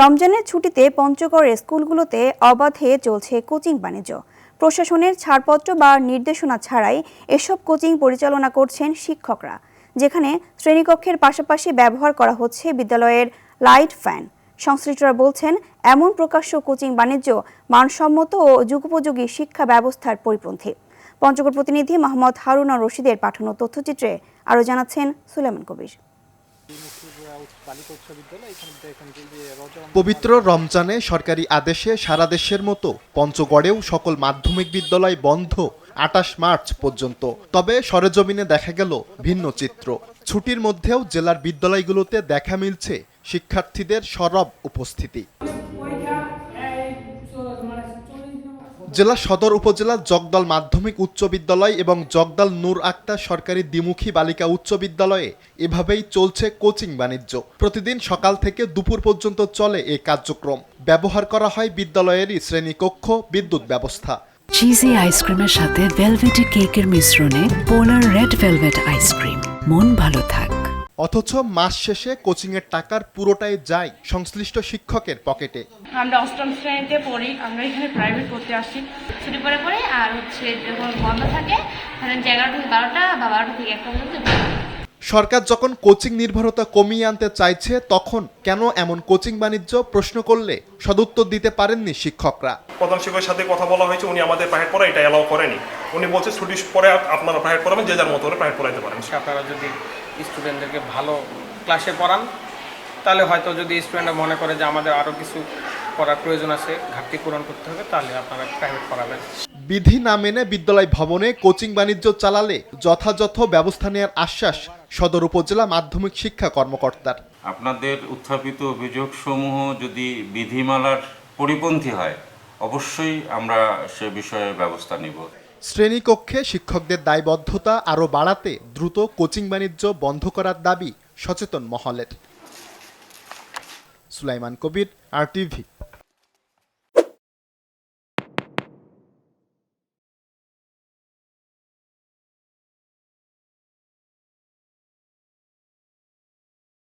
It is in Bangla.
রমজানের ছুটিতে পঞ্চগড়ের স্কুলগুলোতে অবাধে চলছে কোচিং বাণিজ্য। প্রশাসনের ছাড়পত্র বা নির্দেশনা ছাড়াই এসব কোচিং পরিচালনা করছেন শিক্ষকরা, যেখানে শ্রেণীকক্ষের পাশাপাশি ব্যবহার করা হচ্ছে বিদ্যালয়ের লাইট ফ্যান। সংশ্লিষ্টরা বলছেন, এমন প্রকাশ্য কোচিং বাণিজ্য মানসম্মত ও যুগোপযোগী শিক্ষা ব্যবস্থার পরিপন্থী। পঞ্চগড় প্রতিনিধি মোহাম্মদ হারুন রশিদের পাঠানো তথ্যচিত্রে আরও জানাচ্ছেন সুলাইমান কবির। পবিত্র রমজানে সরকারি আদেশে সারা দেশের মতো পঞ্চগড়েও সকল মাধ্যমিক বিদ্যালয় বন্ধ ২৮ মার্চ পর্যন্ত। তবে সরেজমিনে দেখা গেল ভিন্ন চিত্র। ছুটির মধ্যেও জেলার বিদ্যালয়গুলোতে দেখা মিলছে শিক্ষার্থীদের সরব উপস্থিতি। জেলা সদর উপজেলার জগদল মাধ্যমিক উচ্চ বিদ্যালয় এবং জগদল নূর আক্তার সরকারি দ্বিমুখী বালিকা উচ্চ বিদ্যালয়ে এভাবেই চলছে কোচিং বাণিজ্য। প্রতিদিন সকাল থেকে দুপুর পর্যন্ত চলে এই কার্যক্রম। ব্যবহার করা হয় বিদ্যালয়েরই শ্রেণীকক্ষ, বিদ্যুৎ ব্যবস্থা। চিজি আইসক্রিমের সাথে ভেলভেটি কেকের মিশ্রণে পোলার রেড ভেলভেট আইসক্রিম। মন ভালো থাক। অথচ মাস শেষে কোচিংয়ের টাকার পুরোটাই যায় সংশ্লিষ্ট শিক্ষকের পকেটে। আমরা অষ্টম শ্রেণীতে পড়ি, আমরা এখানে প্রাইভেট পড়তে আসি। ছুটি পরে আর যখন বন্ধ থাকে ধরেন 11টা থেকে 12টা বা 12টা থেকে 1টা পর্যন্ত। সরকার যখন কোচিং নির্ভরতা কমিয়ে আনতে চাইছে, তখন কেন এমন কোচিং বাণিজ্য প্রশ্ন করলে সদুত্তর দিতে পারেননি শিক্ষকরা। প্রধান শিক্ষকের সাথে কথা বলা হয়েছে, উনি আমাদের প্রাইভেট পড়া এটা এলাও করেনি। উনি বলছে ছুটির পরে আপনারা প্রাইভেট পড়াবেন, যে যার মতো করে প্রাইভেট পড়াইতে পারেন। আপনারা যদি স্টুডেন্টদেরকে ভালো ক্লাসে পড়ান, তাহলে হয়তো যদি স্টুডেন্টরা মনে করে যে আমাদের আরও কিছু করার প্রয়োজন আছে, ঘাটতি পূরণ করতে হবে, তাহলে আপনারা প্রাইভেট পড়াবেন। বিধি না মেনে বিদ্যালয় ভবনে কোচিং বাণিজ্য চালালে যথাযথ ব্যবস্থা নেওয়ার আশ্বাস সদর উপজেলা মাধ্যমিক শিক্ষা কর্মকর্তার। আপনাদের উত্থাপিত অভিযোগসমূহ যদি বিধিমালার পরিপন্থী হয়, অবশ্যই আমরা সে বিষয়ে ব্যবস্থা নিব। শ্রেণীকক্ষে শিক্ষকদের দায়বদ্ধতা আরও বাড়াতে দ্রুত কোচিং বাণিজ্য বন্ধ করার দাবি সচেতন মহলের। সুলাইমান কবির, RTV।